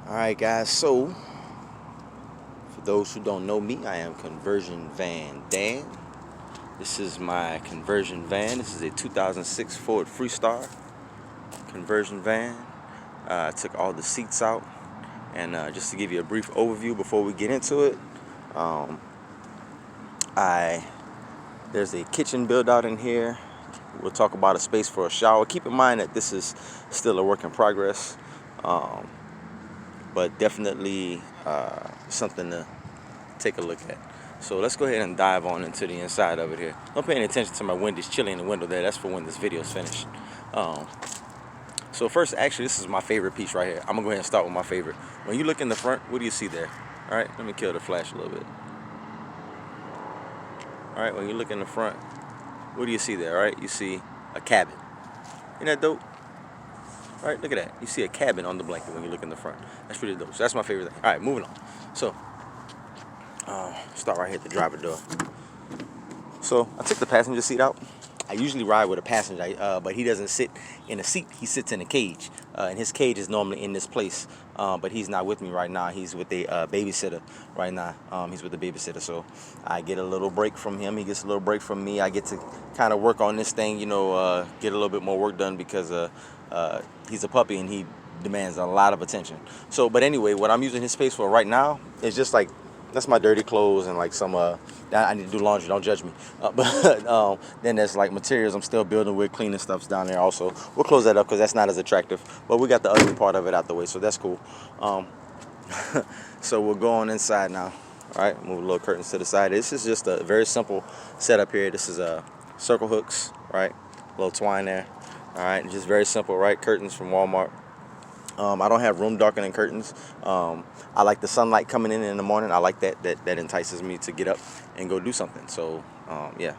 Alright guys, so for those who don't know me, I am Conversion Van Dan. This is my conversion van. This is a 2006 Ford Freestar conversion van. I took all the seats out, and just to give you a brief overview before we get into it, there's a kitchen build out in here. We'll talk about a space for a shower. Keep in mind that this is still a work in progress. But definitely something to take a look at. So let's go ahead and dive on into the inside of it here. Don't pay any attention to my wind. It's chilly in the window there. That's for when this video is finished. So first, actually, this is my favorite piece right here. I'm gonna go ahead and start with my favorite. When you look in the front, what do you see there? All right, let me kill the flash a little bit. All right, when you look in the front, what do you see there? All right, you see a cabin. Isn't that dope? All right, look at that. You see a cabin on the blanket when you look in the front. That's pretty dope. So that's my favorite thing. All right, moving on. So, start right here at the driver door. So I took the passenger seat out. I usually ride with a passenger, but he doesn't sit in a seat. He sits in a cage, and his cage is normally in this place. But he's not with me right now. He's with a babysitter right now. He's with the babysitter, so I get a little break from him. He gets a little break from me. I get to kind of work on this thing, get a little bit more work done because he's a puppy and he demands a lot of attention. So, but anyway, what I'm using his space for right now is just like, that's my dirty clothes and like some I need to do laundry, don't judge me. But then there's like materials I'm still building with, cleaning stuff's down there also. We'll close that up because that's not as attractive, but we got the ugly part of it out the way, so that's cool. So we'll go on inside now. All right, move a little curtains to the side. This is just a very simple setup here. This is circle hooks, right? A little twine there. All right, just very simple, right? Curtains from Walmart. I don't have room darkening curtains. I like the sunlight coming in the morning. I like that entices me to get up and go do something. So yeah.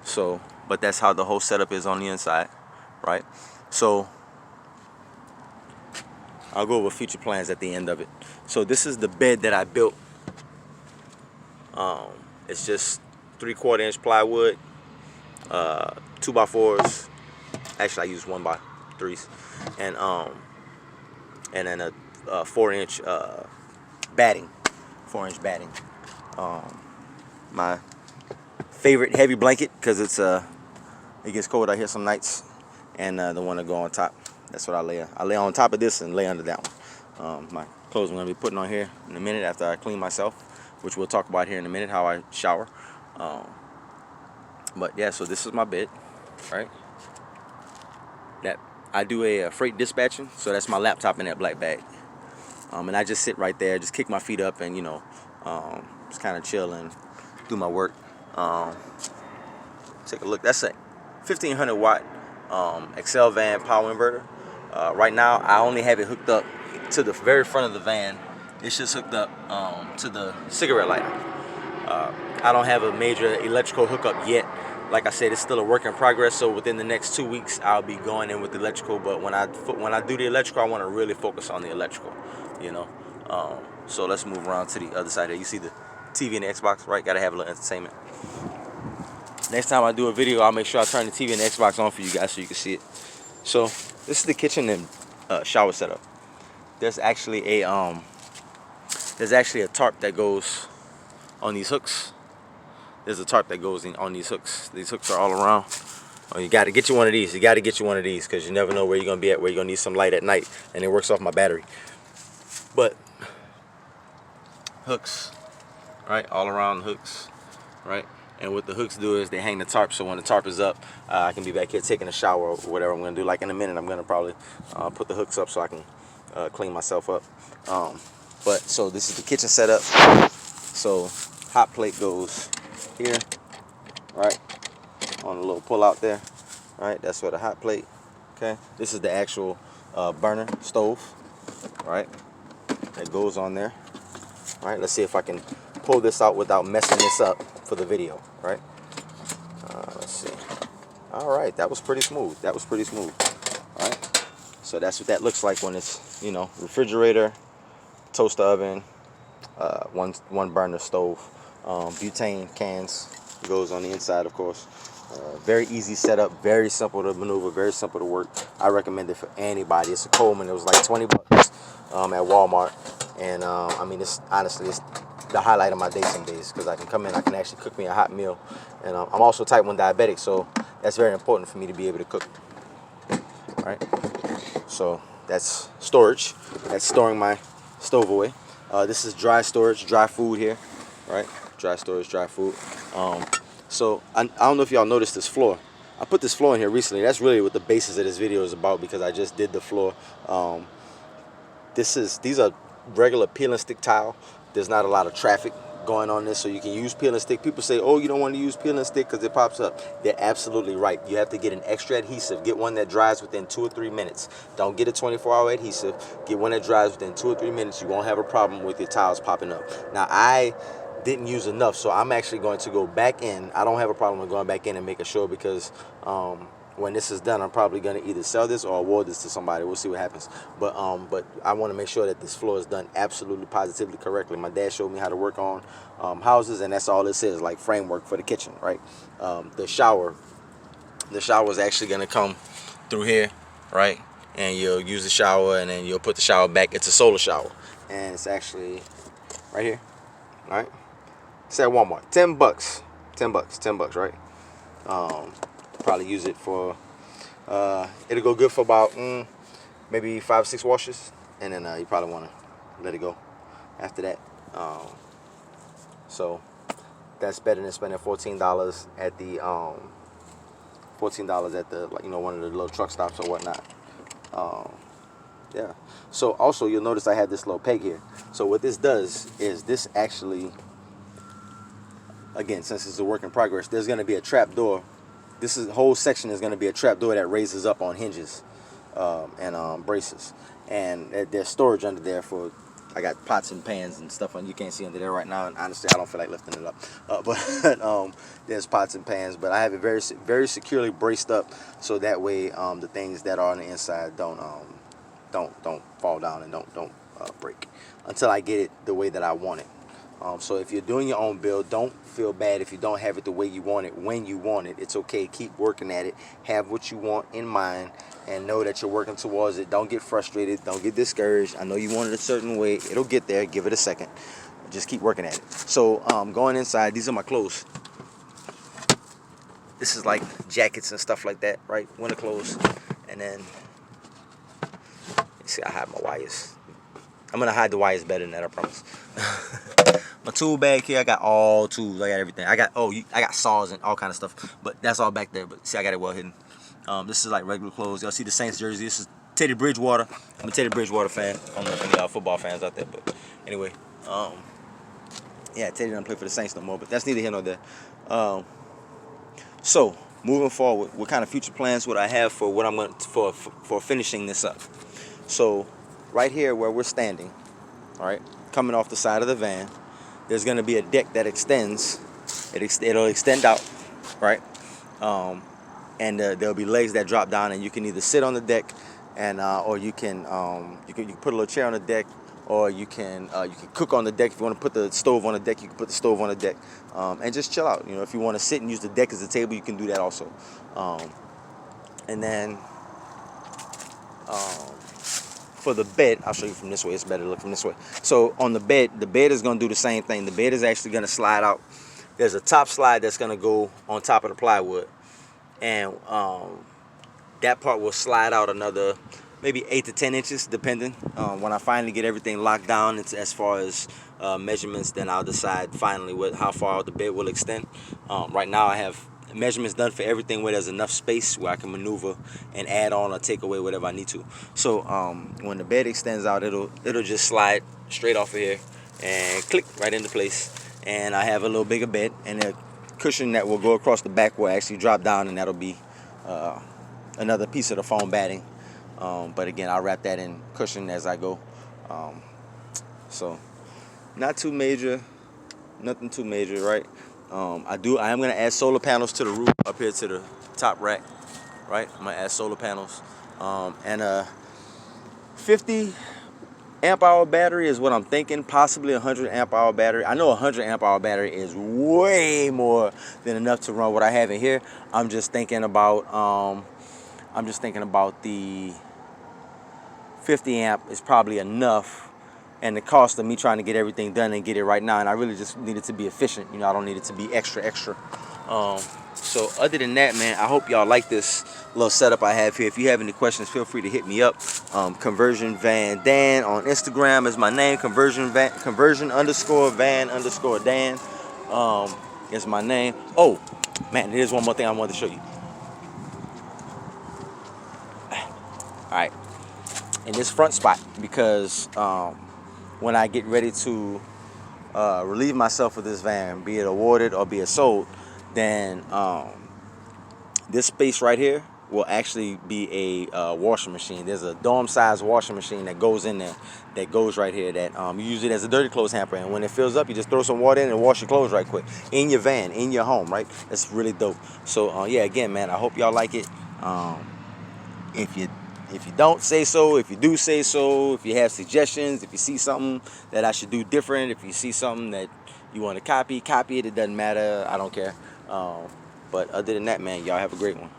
So, but that's how the whole setup is on the inside, right? So I'll go over future plans at the end of it. So this is the bed that I built. It's just 3/4 inch plywood, 2x4s. Actually, I use 1x3s, and then a 4-inch batting, 4-inch batting. My favorite heavy blanket because it gets cold out here some nights, and the one to go on top. That's what I lay. I lay on top of this and lay under that one. My clothes I'm gonna be putting on here in a minute after I clean myself, which we'll talk about here in a minute, how I shower. But yeah, so this is my bed, right? That I do a freight dispatching, so that's my laptop in that black bag. And I just sit right there, just kick my feet up, and just kind of chill and do my work. Take a look. That's a 1500 watt Excel van power inverter. Right now, I only have it hooked up to the very front of the van. It's just hooked up to the cigarette lighter. I don't have a major electrical hookup yet. Like I said, it's still a work in progress, so within the next 2 weeks, I'll be going in with the electrical. But when I do the electrical, I want to really focus on the electrical, So let's move around to the other side here. You see the TV and the Xbox, right? Got to have a little entertainment. Next time I do a video, I'll make sure I turn the TV and the Xbox on for you guys so you can see it. So this is the kitchen and shower setup. There's actually a tarp that goes on these hooks. There's a tarp that goes on these hooks. These hooks are all around. Oh, you got to get you one of these. You got to get you one of these because you never know where you're going to be at, where you're going to need some light at night, and it works off my battery. But hooks, right, all around the hooks, right? And what the hooks do is they hang the tarp, so when the tarp is up, I can be back here taking a shower or whatever I'm going to do. Like in a minute, I'm going to probably put the hooks up so I can clean myself up. But so this is the kitchen setup. So hot plate goes here, right, on a little pull out there, right? That's where the hot plate. Okay, this is the actual burner stove, right? That goes on there. All right, let's see if I can pull this out without messing this up for the video, right? Let's see. All right, that was pretty smooth. All right, so that's what that looks like when it's refrigerator, toaster oven, one burner stove, butane cans goes on the inside, of course. Very easy setup, very simple to maneuver, very simple to work. I recommend it for anybody. It's a Coleman. It was like 20 bucks. at Walmart, and I mean, it's honestly it's the highlight of my day some days because I can come in, I can actually cook me a hot meal, and I'm also type 1 diabetic, so that's very important for me to be able to cook. All right, so that's storage. That's storing my stove away. This is dry storage, dry food here, right? Dry storage, dry food. So I don't know if y'all noticed this floor. I put this floor in here recently. That's really what the basis of this video is about because I just did the floor. These are regular peel and stick tile. There's not a lot of traffic going on this, so you can use peel and stick. People say, oh, you don't want to use peel and stick because it pops up. They're absolutely right. You have to get an extra adhesive. Get one that dries within 2 or 3 minutes. Don't get a 24-hour adhesive. Get one that dries within 2 or 3 minutes. You won't have a problem with your tiles popping up. Now, I didn't use enough, so I'm actually going to go back in. I don't have a problem with going back in and making sure because when this is done, I'm probably going to either sell this or award this to somebody. We'll see what happens. But I want to make sure that this floor is done absolutely, positively correctly. My dad showed me how to work on houses, and that's all this is, like framework for the kitchen, right? The shower is actually going to come through here, right? And you'll use the shower, and then you'll put the shower back. It's a solar shower, and it's actually right here, all right? It's at Walmart. $10. $10, right? Probably use it for it'll go good for about maybe 5 or 6 washes, and then you probably want to let it go after that. So that's better than spending $14 at the $14 at the, like, you know, one of the little truck stops or whatnot. Yeah. So also you'll notice I had this little peg here. So what this does is this actually, again, since it's a work in progress, there's going to be a trap door. This whole section is going to be a trap door that raises up on hinges and braces, and there's storage under there for. I got pots and pans and stuff, and you can't see under there right now. And honestly, I don't feel like lifting it up. But there's pots and pans, but I have it very, very securely braced up, so that way the things that are on the inside don't fall down and don't break until I get it the way that I want it. So if you're doing your own build, don't feel bad if you don't have it the way you want it when you want it. It's okay. Keep working at it. Have what you want in mind and know that you're working towards it. Don't get frustrated. Don't get discouraged. I know you want it a certain way. It'll get there. Give it a second. Just keep working at it. So going inside, these are my clothes. This is like jackets and stuff like that, right? Winter clothes. And then, you see, I hide my wires. I'm going to hide the wires better than that, I promise. My tool bag here, I got all tools. I got everything. I got saws and all kind of stuff. But that's all back there. But see, I got it well hidden. This is like regular clothes. Y'all see the Saints jersey. This is Teddy Bridgewater. I'm a Teddy Bridgewater fan. I don't know if any y'all football fans out there. But anyway. Yeah, Teddy doesn't play for the Saints no more. But that's neither here nor there. So, moving forward, what kind of future plans would I have for what I'm going to, for finishing this up? So, right here where we're standing, all right, coming off the side of the van, there's going to be a deck that extends. It'll extend out, right? And there'll be legs that drop down, and you can either sit on the deck, and or you can put a little chair on the deck, or you can cook on the deck. If you want to put the stove on the deck, you can put the stove on the deck, and just chill out. You know, if you want to sit and use the deck as a table, you can do that also. And then for the bed, I'll show you from this way. It's better to look from this way. So on the bed is going to do the same thing. The bed is actually going to slide out. There's a top slide that's going to go on top of the plywood, and that part will slide out another maybe 8 to 10 inches, depending. When I finally get everything locked down as far as measurements, then I'll decide finally how far the bed will extend. Right now I have measurements done for everything where there's enough space where I can maneuver and add on or take away whatever I need to. So when the bed extends out, it'll just slide straight off of here and click right into place. And I have a little bigger bed, and a cushion that will go across the back will actually drop down, and that'll be another piece of the foam batting. But again, I'll wrap that in cushion as I go. So not too major, nothing too major, right? I am going to add solar panels to the roof up here to the top rack, right? I'm going to add solar panels. And a 50 amp hour battery is what I'm thinking, possibly a 100 amp hour battery. I know a 100 amp hour battery is way more than enough to run what I have in here. I'm just thinking about the 50 amp is probably enough, and the cost of me trying to get everything done and get it right now, and I really just need it to be efficient. You know, I don't need it to be extra. So other than that, man, I hope y'all like this little setup I have here. If you have any questions, feel free to hit me up. Conversion Van Dan on Instagram is my name. Conversion underscore van underscore Dan is my name. Oh man, here's one more thing I wanted to show you. All right, in this front spot, because when I get ready to relieve myself of this van, be it awarded or be it sold, then this space right here will actually be a washing machine. There's a dome-sized washing machine that goes in there, that goes right here, that you use it as a dirty clothes hamper, and when it fills up, you just throw some water in and wash your clothes right quick in your van, in your home, right? It's really dope. So yeah, again, man, I hope y'all like it. If you don't, say so. If you do, say so. If you have suggestions, if you see something that I should do different, if you see something that you want to copy it. It doesn't matter. I don't care. But other than that, man, y'all have a great one.